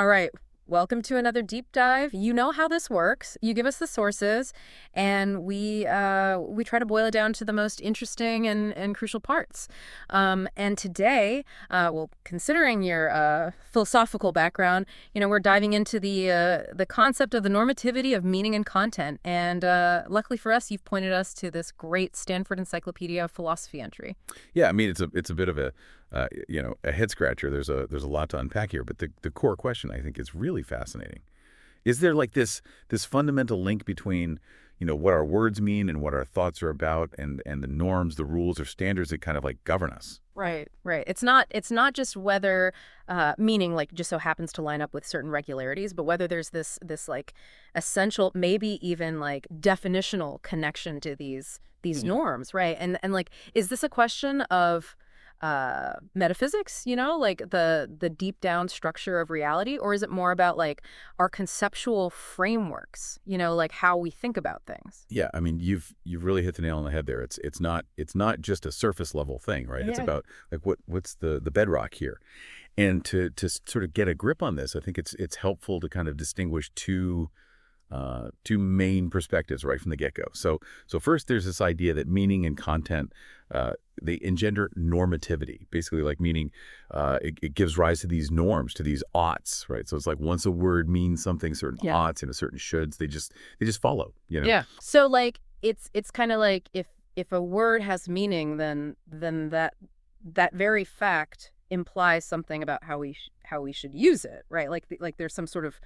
All right. Welcome to another deep dive. You know how this works. You give us the sources, and we try to boil it down to the most interesting and crucial parts. And today, well, considering your philosophical background, we're diving into the concept of the normativity of meaning and content. And luckily for us, you've pointed us to this great Stanford Encyclopedia of Philosophy entry. Yeah, I mean it's a bit of a a head scratcher. There's a lot to unpack here, but the core question I think is really fascinating. Is there like this fundamental link between what our words mean and what our thoughts are about, and the norms, the rules or standards that kind of like govern us? Right, right. It's not just whether meaning like just so happens to line up with certain regularities, but whether there's this like essential, maybe even like definitional connection to these Hmm. norms, right? And like, is this a question of metaphysics, like the deep down structure of reality, or is it more about like our conceptual frameworks, like how we think about things? Yeah, I mean you've really hit the nail on the head there. It's not just a surface level thing, right? It's Yeah. about like what's the bedrock here. And to sort of get a grip on this, I think it's helpful to kind of distinguish two main perspectives right from the get-go. So first, there's this idea that meaning and content they engender normativity, basically like meaning it gives rise to these norms, to these oughts, right? So it's like once a word means something, certain Yeah. oughts and a certain shoulds, they just follow, Yeah. So like it's kind of like if a word has meaning, then that very fact implies something about how we should use it, right? Like there's some sort of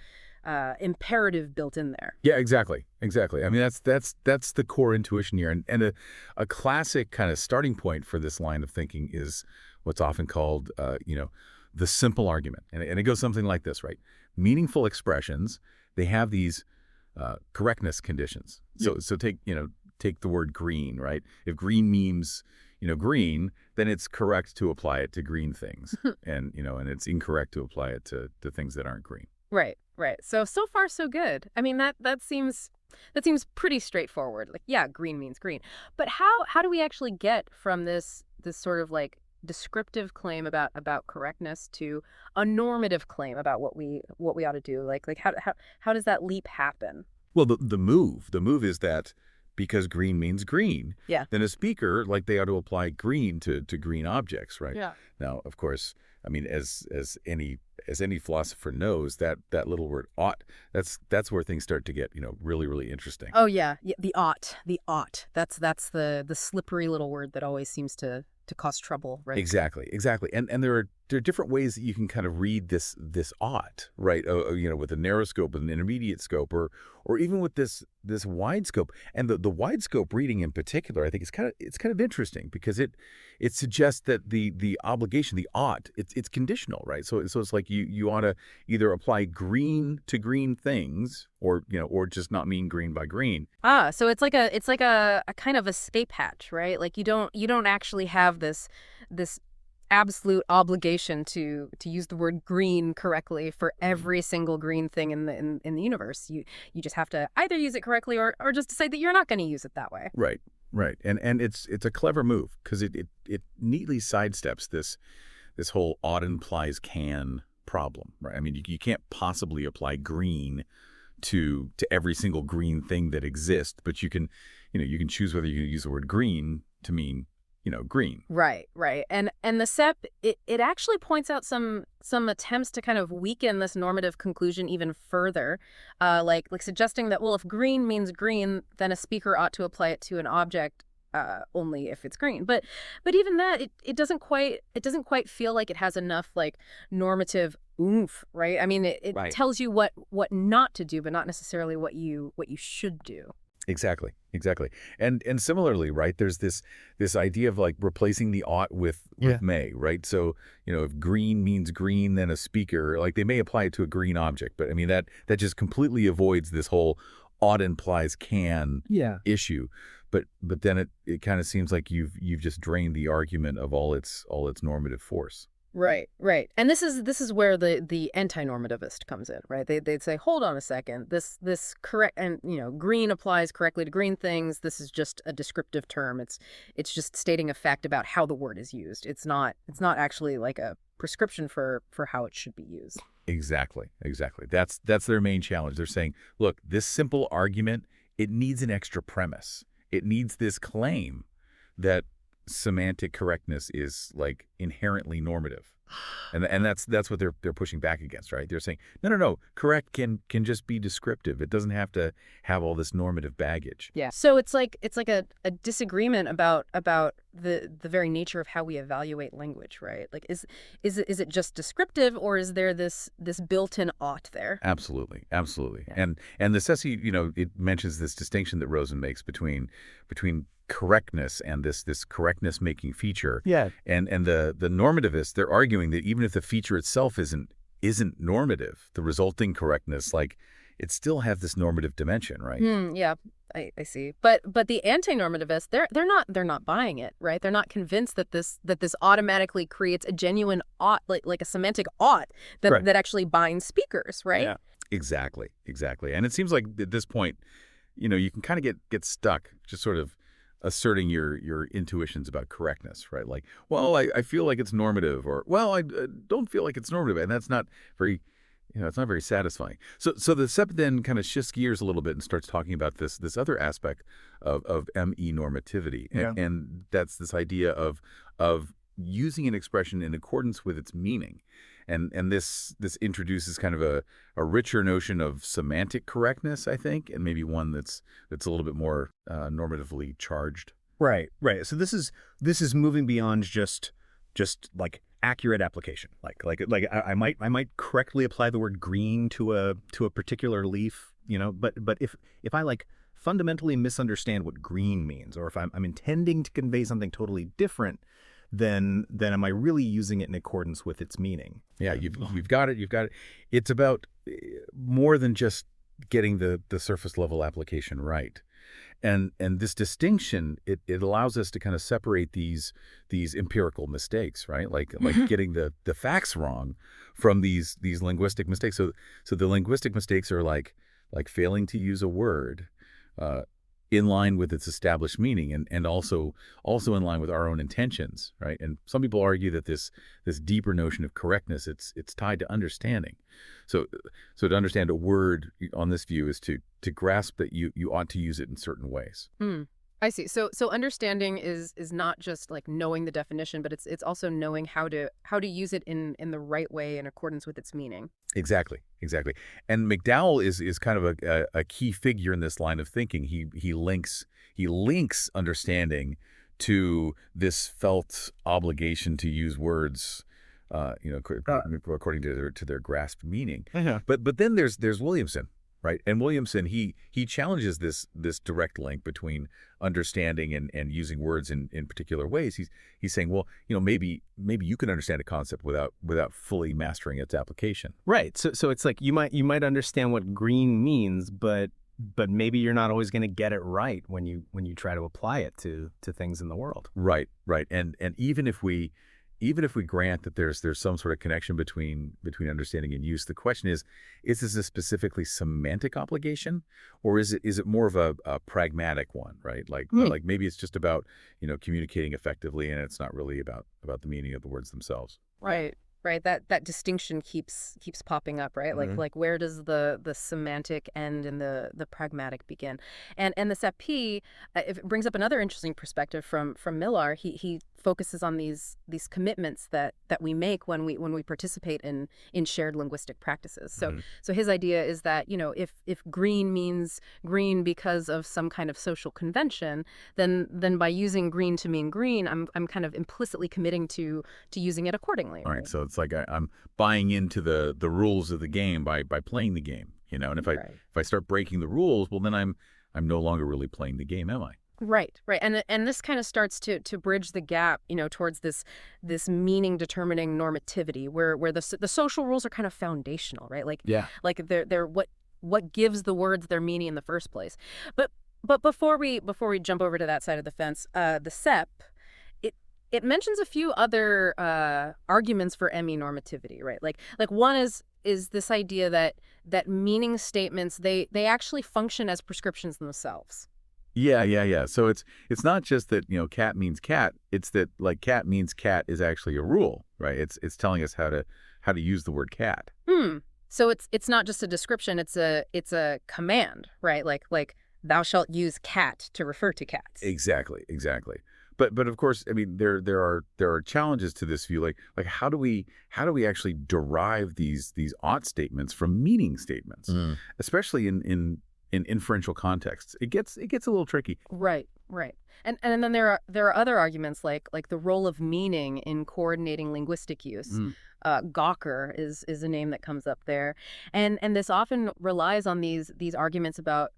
imperative built in there. Yeah, exactly. Exactly. I mean, that's the core intuition here. And a classic kind of starting point for this line of thinking is what's often called, the simple argument. And it goes something like this, right? Meaningful expressions, they have these correctness conditions. So take the word green, right? If green means, green, then it's correct to apply it to green things. And it's incorrect to apply it to things that aren't green. Right, right. So far so good. I mean that seems pretty straightforward. Like yeah, green means green. But how do we actually get from this sort of like descriptive claim about correctness to a normative claim about what we ought to do? Like how does that leap happen? Well, the move is that because green means green, Yeah. then a speaker, like they ought to apply green to green objects, right? Yeah. Now, of course, I mean, as any philosopher knows, that little word ought, that's where things start to get, really, really interesting. Oh yeah, yeah, the ought, the ought. That's the slippery little word that always seems to cause trouble, right? Exactly, exactly. And there are different ways that you can kind of read this ought, right? With a narrow scope, with an intermediate scope, or even with this wide scope. And the wide scope reading in particular, I think it's kind of interesting because it suggests that the obligation, the ought, it's conditional, right? So it's like you ought to either apply green to green things, or just not mean green by green. Ah, so it's like a kind of escape hatch, right? Like you don't actually have this absolute obligation to use the word green correctly for every single green thing in the universe. You just have to either use it correctly or just decide that you're not going to use it that way. Right, right. And it's a clever move because it neatly sidesteps this whole ought implies can problem, right? I mean, you can't possibly apply green to every single green thing that exists, but you can choose whether you use the word green to mean, green. Right, right. And the SEP it actually points out some attempts to kind of weaken this normative conclusion even further, like suggesting that well, if green means green, then a speaker ought to apply it to an object only if it's green. But even that it doesn't quite feel like it has enough like normative oomph, right? I mean, it Right. tells you what not to do, but not necessarily what you should do. Exactly, exactly. And similarly, right, there's this idea of like replacing the ought with may, right? So, if green means green, then a speaker, like they may apply it to a green object, but I mean that just completely avoids this whole ought implies can Yeah. issue. But then it kind of seems like you've just drained the argument of all its normative force. Right, right. And this is where the anti-normativist comes in, right? They'd say, hold on a second, this correct and green applies correctly to green things. This is just a descriptive term. It's just stating a fact about how the word is used. It's not actually like a prescription for how it should be used. Exactly, exactly. That's their main challenge. They're saying, look, this simple argument, it needs an extra premise. It needs this claim that semantic correctness is like inherently normative. And that's what they're pushing back against, right? They're saying, no, no, no, correct can just be descriptive. It doesn't have to have all this normative baggage. Yeah. So it's like a disagreement about the very nature of how we evaluate language, right? Like is it just descriptive, or is there this built-in ought there? Absolutely, absolutely. Yeah. And the Ceci, it mentions this distinction that Rosen makes between correctness and this correctness making feature. Yeah. And the normativists, they're arguing that even if the feature itself isn't normative, the resulting correctness, like it still has this normative dimension, right? Yeah, I see. But the anti-normativists, they're not buying it, right? They're not convinced that this automatically creates a genuine ought, like a semantic ought Correct. that actually binds speakers, right? Yeah. Exactly, exactly. And it seems like at this point, you can kind of get stuck just sort of asserting your intuitions about correctness, right? Like, well, I feel like it's normative, or, well, I don't feel like it's normative. And that's not very, it's not very satisfying. So the SEP then kind of shifts gears a little bit and starts talking about this other aspect of ME normativity. Yeah. And that's this idea of using an expression in accordance with its meaning. And this introduces kind of a richer notion of semantic correctness, I think, and maybe one that's a little bit more normatively charged. Right, right. So this is moving beyond just like accurate application. Like I might correctly apply the word green to a particular leaf, but if I like fundamentally misunderstand what green means, or if I'm intending to convey something totally different, then am I really using it in accordance with its meaning? Yeah, you've got it. You've got it. It's about more than just getting the surface level application right. And this distinction, it allows us to kind of separate these empirical mistakes, right? Like getting the facts wrong from these linguistic mistakes. So the linguistic mistakes are like failing to use a word in line with its established meaning, and also in line with our own intentions, right? And some people argue that this deeper notion of correctness, it's tied to understanding. So to understand a word on this view is to grasp that you ought to use it in certain ways. I see. So understanding is not just like knowing the definition, but it's also knowing how to use it in the right way in accordance with its meaning. Exactly, exactly. And McDowell is kind of a key figure in this line of thinking. He links understanding to this felt obligation to use words, according to their grasped meaning. Yeah. But then there's Williamson, right? And Williamson, he challenges this direct link between understanding and using words in particular ways. He's saying, well, maybe you can understand a concept without fully mastering its application. Right. So it's like you might understand what green means, but maybe you're not always going to get it right when you try to apply it to things in the world. Right, right. And even if we grant that there's some sort of connection between understanding and use, the question is this a specifically semantic obligation, or is it more of a pragmatic one, right? Like maybe it's just about communicating effectively, and it's not really about the meaning of the words themselves. Right. Right. That distinction keeps popping up, right? Like where does the semantic end and the pragmatic begin? And the SEP, it brings up another interesting perspective from Millar. He focuses on these commitments that we make when we participate in shared linguistic practices. So his idea is that, if green means green because of some kind of social convention, then by using green to mean green, I'm kind of implicitly committing to using it accordingly. All right. So it's like I'm buying into the rules of the game by playing the game, and if I start breaking the rules, well, then I'm no longer really playing the game, am I? Right. And this kind of starts to bridge the gap, towards this meaning determining normativity, where the social rules are kind of foundational, right? Like they're what gives the words their meaning in the first place. But before we jump over to that side of the fence, the SEP, it mentions a few other arguments for ME normativity, right? Like one is this idea that meaning statements, they actually function as prescriptions themselves. Yeah. So it's not just that, cat means cat. It's that like cat means cat is actually a rule, right? It's telling us how how to use the word cat. Hmm. So it's not just a description, it's a command, right? Like thou shalt use cat to refer to cats. Exactly, exactly. But of course, I mean, there are challenges to this view. Like how do we actually derive these ought statements from meaning statements, Mm. especially in inferential contexts? It gets a little tricky. Right, right. And then there are other arguments like the role of meaning in coordinating linguistic use. Mm. Gawker is a name that comes up there, and this often relies on these arguments about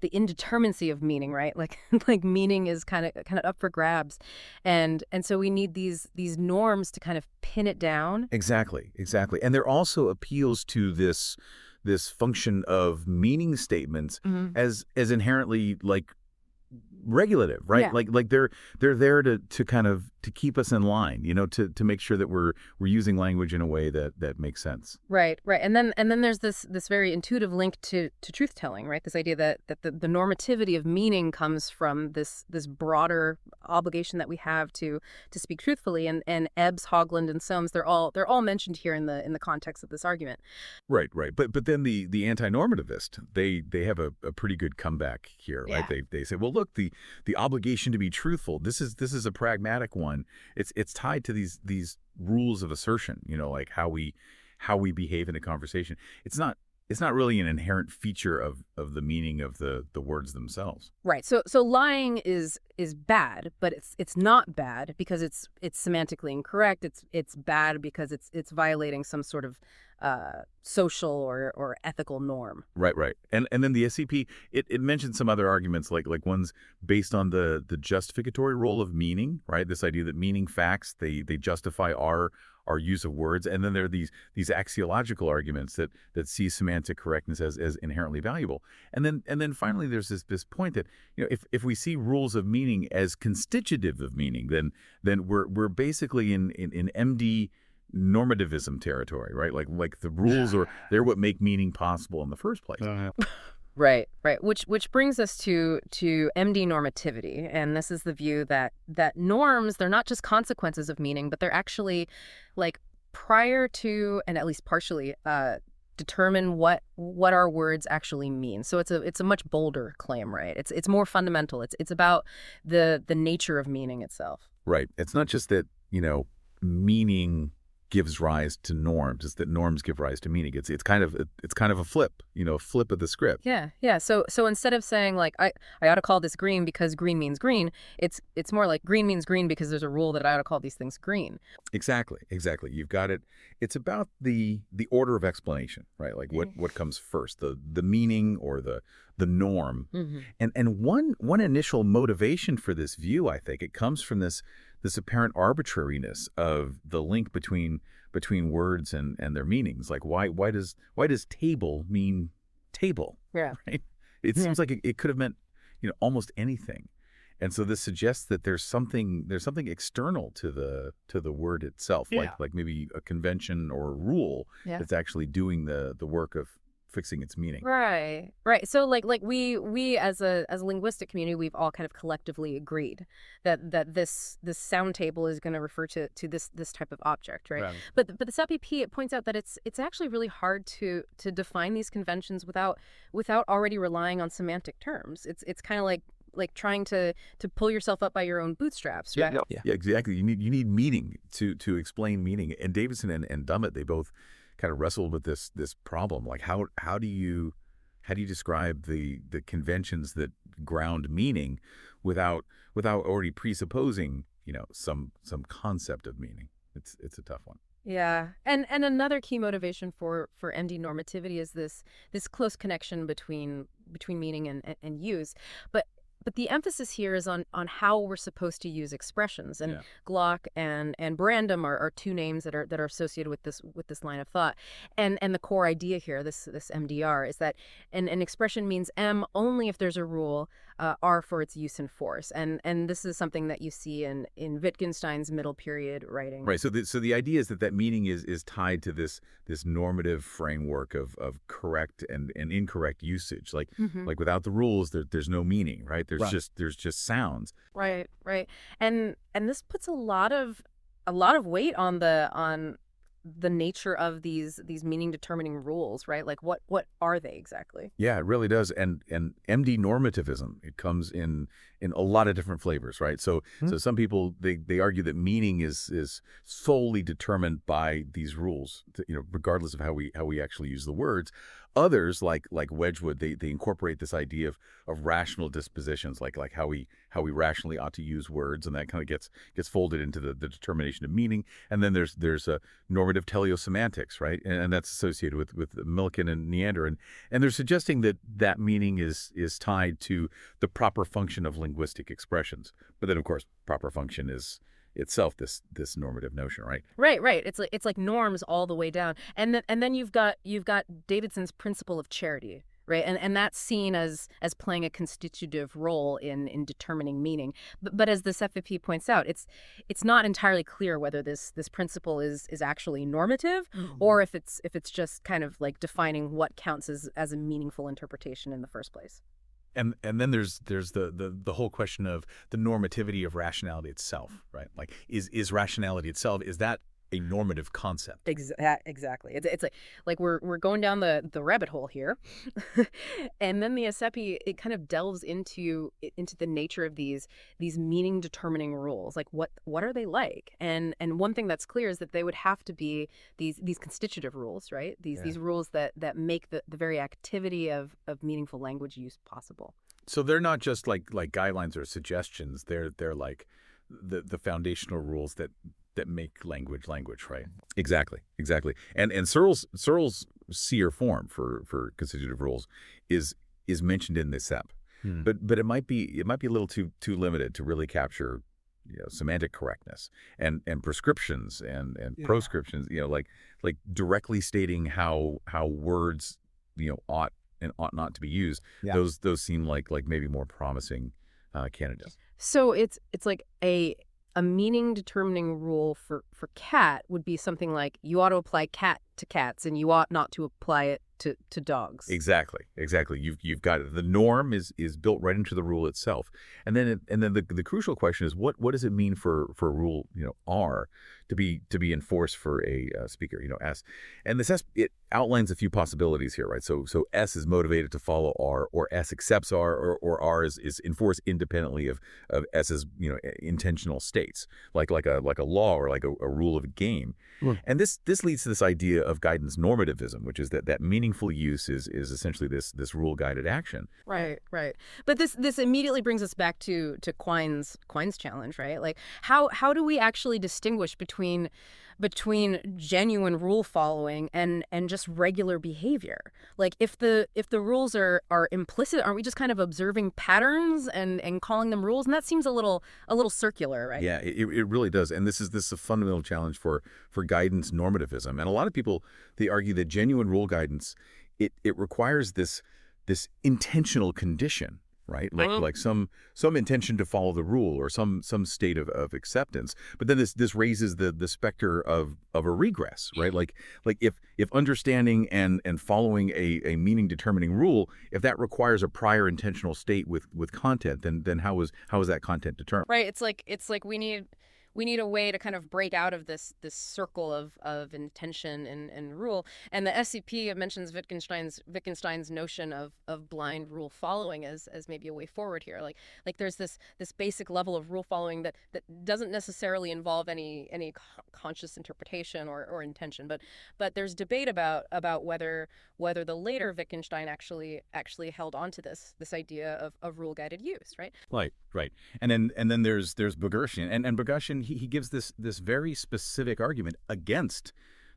the indeterminacy of meaning, right? Like like meaning is kind of up for grabs, and so we need these norms to kind of pin it down. Exactly, exactly. And there also appeals to this function of meaning statements Hmm. as inherently like regulative, right? Yeah. Like they're there to kind of to keep us in line, to make sure that we're using language in a way that makes sense. Right, right. And then there's this very intuitive link to truth telling, right? This idea that the normativity of meaning comes from this broader obligation that we have to speak truthfully. And Ebbs, Hogland, and Soames, they're all mentioned here in the context of this argument. Right, right. But then the anti-normativist, they have a pretty good comeback here, right? Yeah. They say, well, look, the obligation to be truthful, this is a pragmatic one. It's tied to these rules of assertion, like how we behave in a conversation. It's not really an inherent feature of the meaning of the words themselves. Right. So lying is bad, but it's not bad because it's semantically incorrect. It's bad because it's violating some sort of social or ethical norm. Right, right. And then the SCP, it mentions some other arguments like ones based on the justificatory role of meaning, right? This idea that meaning facts, they justify our use of words. And then there are these axiological arguments that see semantic correctness as inherently valuable. And then finally there's this point that, if we see rules of meaning as constitutive of meaning, then we're basically in MD normativism territory, right? Like the rules they're what make meaning possible in the first place. Right, right. Which brings us to MD normativity, and this is the view that norms, they're not just consequences of meaning, but they're actually like prior to and at least partially determine what our words actually mean. So it's a much bolder claim, right? It's more fundamental. It's about the nature of meaning itself. Right. It's not just that, meaning gives rise to norms. It's that norms give rise to meaning. It's kind of a flip, a flip of the script. Yeah, yeah. So instead of saying like I ought to call this green because green means green, it's more like green means green because there's a rule that I ought to call these things green. Exactly, exactly. You've got it. It's about the order of explanation, right? Like what comes first, the meaning or the norm. Mm-hmm. And one initial motivation for this view, I think, it comes from this apparent arbitrariness of the link between words and their meanings. Like why does table mean table? Yeah. Right? It seems like it could have meant, almost anything. And so this suggests that there's something external to the word itself, like maybe a convention or a rule Yeah. that's actually doing the work of fixing its meaning. Right, right. So like we as a linguistic community, we've all kind of collectively agreed that this sound table is going to refer to this type of object, right? Right. But this LPP, it points out that it's actually really hard to define these conventions without already relying on semantic terms. It's kind of like trying to pull yourself up by your own bootstraps, right? Yeah, exactly. You need meaning to explain meaning. And Davidson and Dummett, they both kind of wrestled with this problem. Like how do you describe the conventions that ground meaning without already presupposing, some concept of meaning? It's a tough one. Yeah, and another key motivation for MD normativity is this close connection between meaning and use, but the emphasis here is on how we're supposed to use expressions. And Yeah. Glock and Brandom are two names that are associated with this line of thought. And the core idea here, this MDR, is that an expression means M only if there's a rule, R for its use and force. And this is something that you see in Wittgenstein's middle period writing. Right. So the idea is that meaning is tied to this normative framework of correct and incorrect usage. Like Mhm. like without the rules, there's no meaning, right? Right. There's just sounds. Right, right. And this puts a lot of weight on the nature of these meaning determining rules, right? Like what are they exactly? Yeah, it really does. And MD normativism, it comes in a lot of different flavors, right? So some people they argue that meaning is solely determined by these rules, regardless of how we actually use the words. Others, like Wedgwood, they incorporate this idea of rational dispositions, like how we rationally ought to use words, and that kind of gets folded into the determination of meaning. And then there's a normative teleosemantics, right? And that's associated with Millikan and Neander, and they're suggesting that that meaning is tied to the proper function of linguistic expressions. But then, of course, proper function is itself this normative notion, right? Right, right. It's like norms all the way down. And then you've got Davidson's principle of charity, right? And that's seen as playing a constitutive role in determining meaning. But as this FFP points out, it's not entirely clear whether this principle is actually normative or if it's just kind of like defining what counts as a meaningful interpretation in the first place. And then there's the whole question of the normativity of rationality itself, right? Like, is rationality itself, is that a normative concept? Exactly. It's like we're going down the rabbit hole here, and then the ASEPI, it kind of delves into the nature of these meaning determining rules. Like what are they like? And one thing that's clear is that they would have to be these constitutive rules, right? These rules that make the very activity of meaningful language use possible. So they're not just like guidelines or suggestions. They're like the foundational rules that make language, right? Exactly. And Searle's seer form for constitutive rules is mentioned in this SEP, but it might be a little too limited to really capture semantic correctness and prescriptions and proscriptions. Like directly stating how words ought and ought not to be used. Yeah. Those seem like maybe more promising candidates. So it's like a meaning determining rule for cat would be something like you ought to apply cat to cats and you ought not to apply it to dogs. Exactly. You've got it. The norm is built right into the rule itself, and then the crucial question is what does it mean for rule R to be enforced for a speaker S, and this S, it outlines a few possibilities here, right? So S is motivated to follow R, or S accepts R, or R is enforced independently of S's intentional states, like a law or like a rule of a game. And this leads to this idea of guidance normativism, which is that meaningful use is essentially this rule guided action. Right. But this immediately brings us back to Quine's challenge, right? Like how do we actually distinguish between genuine rule following and just regular behavior? Like if the rules are implicit, aren't we just kind of observing patterns and calling them rules? And that seems a little circular, right? Yeah, it really does. And this is a fundamental challenge for guidance normativism. And a lot of people, they argue that genuine rule guidance, it requires this intentional condition, right? Like some intention to follow the rule or some state of acceptance. But then this raises the specter of a regress, right? Like if understanding and following a meaning determining rule, if that requires a prior intentional state with content, then how is that content determined? Right. It's like we need a way to kind of break out of this circle of intention and rule. And the SCP mentions Wittgenstein's notion of blind rule following as maybe a way forward here. Like there's this basic level of rule following that doesn't necessarily involve any conscious interpretation or intention. But there's debate about whether the later Wittgenstein actually held on to this idea of rule guided use, right? Right. And then there's Bogersian, and Bogersian he gives this very specific argument against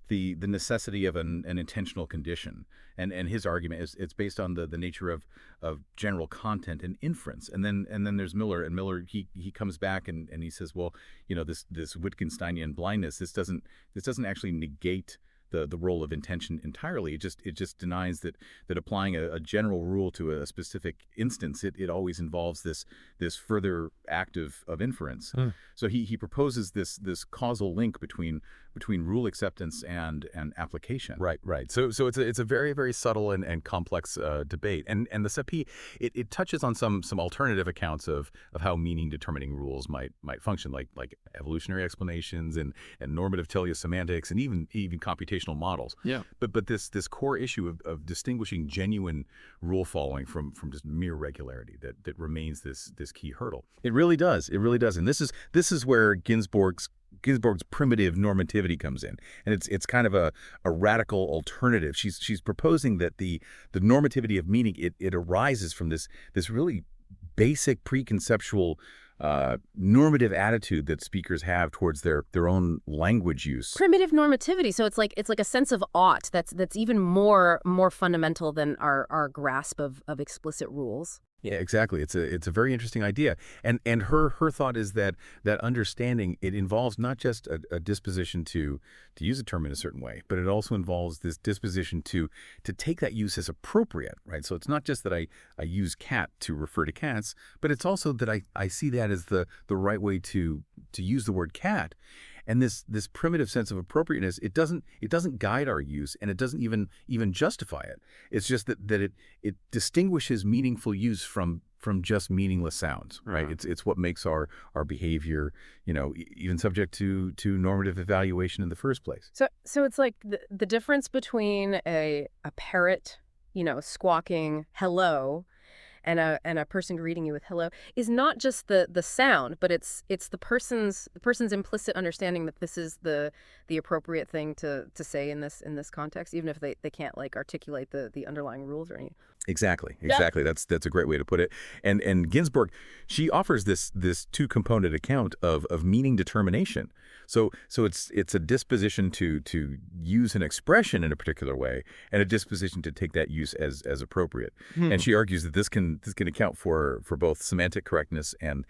the necessity of an intentional condition, and his argument is it's based on the nature of general content and inference. And then there's Miller, and Miller he comes back and he says, well, this Wittgensteinian blindness, this doesn't actually negate the role of intention entirely. It just denies that applying a general rule to a specific instance, it always involves this further act of inference. So he proposes this causal link between between rule acceptance and application. Right, right. So it's a very, very subtle and complex debate, and the SEPI it touches on some alternative accounts of how meaning determining rules might function, like evolutionary explanations and normative teleosemantics and even computational models. Yeah. But this core issue of distinguishing genuine rule following from just mere regularity that remains this key hurdle. It really does. It really does. And this is where Ginsburg's primitive normativity comes in, and it's kind of a radical alternative. She's proposing that the normativity of meaning it arises from this really basic preconceptual normative attitude that speakers have towards their own language use. Primitive normativity. So it's like a sense of ought that's even more fundamental than our grasp of explicit rules. Yeah, exactly. It's a very interesting idea, and her thought is that understanding it involves not just a disposition to use a term in a certain way, but it also involves this disposition to take that use as appropriate, right? So it's not just that I use cat to refer to cats, but it's also that I see that as the right way to use the word cat. And this primitive sense of appropriateness, it doesn't guide our use, and it doesn't even justify it. It's just that it distinguishes meaningful use from just meaningless sounds, right? It's what makes our behavior, even subject to normative evaluation in the first place. So it's like the difference between a parrot, squawking hello, and a person greeting you with hello is not just the sound, but it's the person's implicit understanding that this is the appropriate thing to say in this context, even if they can't articulate the underlying rules or anything. Exactly. Yeah. That's a great way to put it. And Ginsburg, she offers this two-component account of meaning determination. So it's a disposition to use an expression in a particular way, and a disposition to take that use as appropriate. And she argues that this can account for both semantic correctness and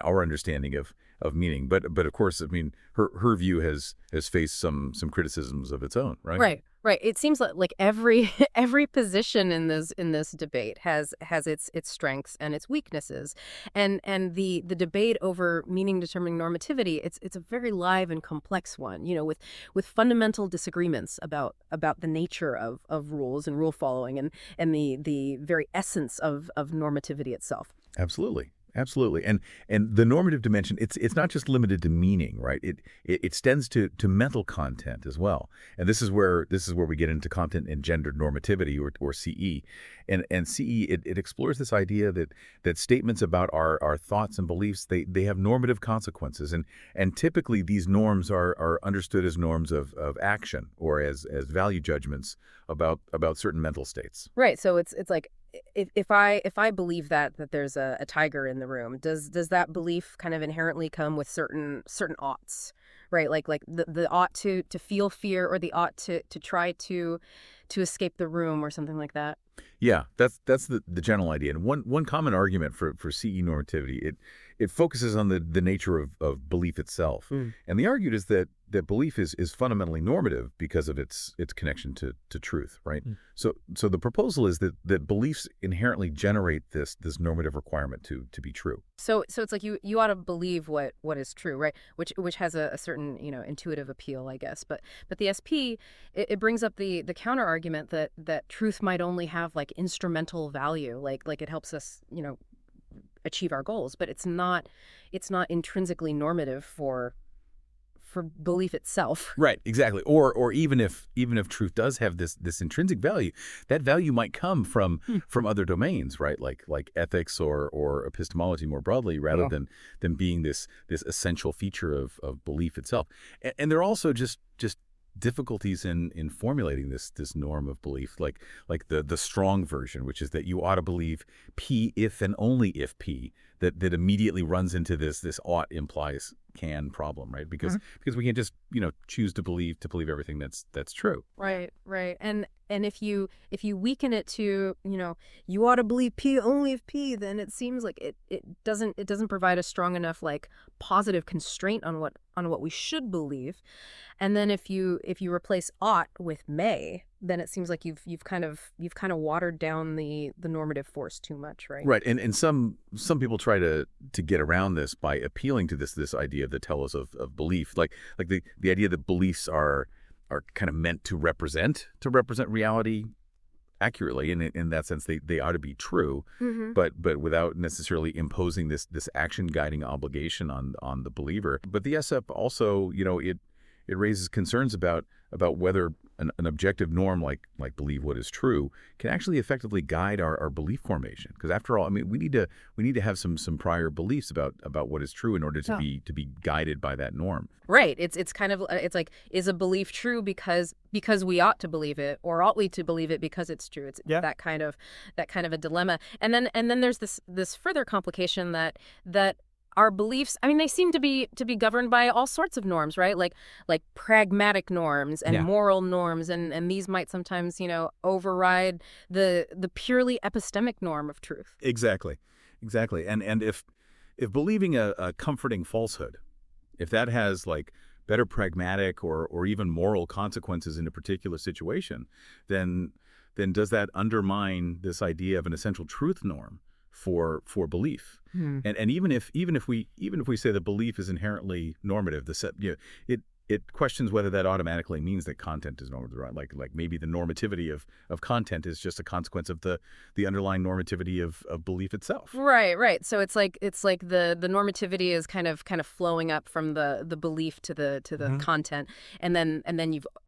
our understanding of meaning. But of course, I mean, her view has faced some criticisms of its own, right? Right. It seems like every every position in this debate has its strengths and its weaknesses, and the debate over meaning determining normativity, it's a very live and complex one. With fundamental disagreements about the nature of rules and rule following and the very essence of normativity itself. Absolutely. Absolutely. And the normative dimension, it's not just limited to meaning, right? It extends to mental content as well. And this is where we get into content engendered normativity, or CE. And CE it explores this idea that statements about our thoughts and beliefs, they have normative consequences, and typically these norms are understood as norms of action, or as value judgments about certain mental states. Right. So it's like if I believe that there's a tiger in the room, does that belief kind of inherently come with certain oughts, right? Like the ought to feel fear, or the ought to try to escape the room, or something like that. Yeah, that's the general idea. And one common argument for CE normativity, it focuses on the nature of belief itself. And the argument is that belief is fundamentally normative because of its connection to truth, right? So the proposal is that beliefs inherently generate this normative requirement to be true. So it's like you ought to believe what is true, right? Which has a certain intuitive appeal, I guess. But the SP it brings up the counter argument that truth might only have instrumental value, like it helps us achieve our goals, but it's not intrinsically normative for belief itself. Right, exactly. Or even if truth does have this intrinsic value, that value might come from other domains, right? Like ethics or epistemology more broadly, rather than being this essential feature of belief itself. And there are also just difficulties in formulating this norm of belief, like the strong version, which is that you ought to believe P if and only if P, that immediately runs into this ought implies can problem, right? Because we can't just choose to believe everything that's true. Right. And if you weaken it to you ought to believe P only if P, then it seems like it doesn't provide a strong enough positive constraint on what we should believe. And then if you replace ought with may, then it seems like you've kind of watered down the normative force too much, right? Right, and some people try to get around this by appealing to this idea of the telos of belief, like the idea that beliefs are kind of meant to represent reality accurately, and in that sense they ought to be true, Mm-hmm. but without necessarily imposing this action guiding obligation on the believer. But the SF also, it raises concerns about whether an objective norm like believe what is true can actually effectively guide our belief formation. Because after all, I mean, we need to have some prior beliefs about what is true in order to be guided by that norm. Right. It's kind of it's like, is a belief true because we ought to believe it, or ought we to believe it because it's true? It's Yeah. that kind of a dilemma. And then there's this further complication that our beliefs, I mean, they seem to be governed by all sorts of norms, right? Like pragmatic norms and Yeah. moral norms, and these might sometimes, override the purely epistemic norm of truth. Exactly. And if believing a comforting falsehood, if that has like better pragmatic or even moral consequences in a particular situation, then does that undermine this idea of an essential truth norm for belief? And even if we say that belief is inherently normative, it questions whether that automatically means that content is normative, right? Like maybe the normativity of content is just a consequence of the underlying normativity of belief itself. Right. So it's like the normativity is kind of flowing up from the belief to the Mhm. content, and then you've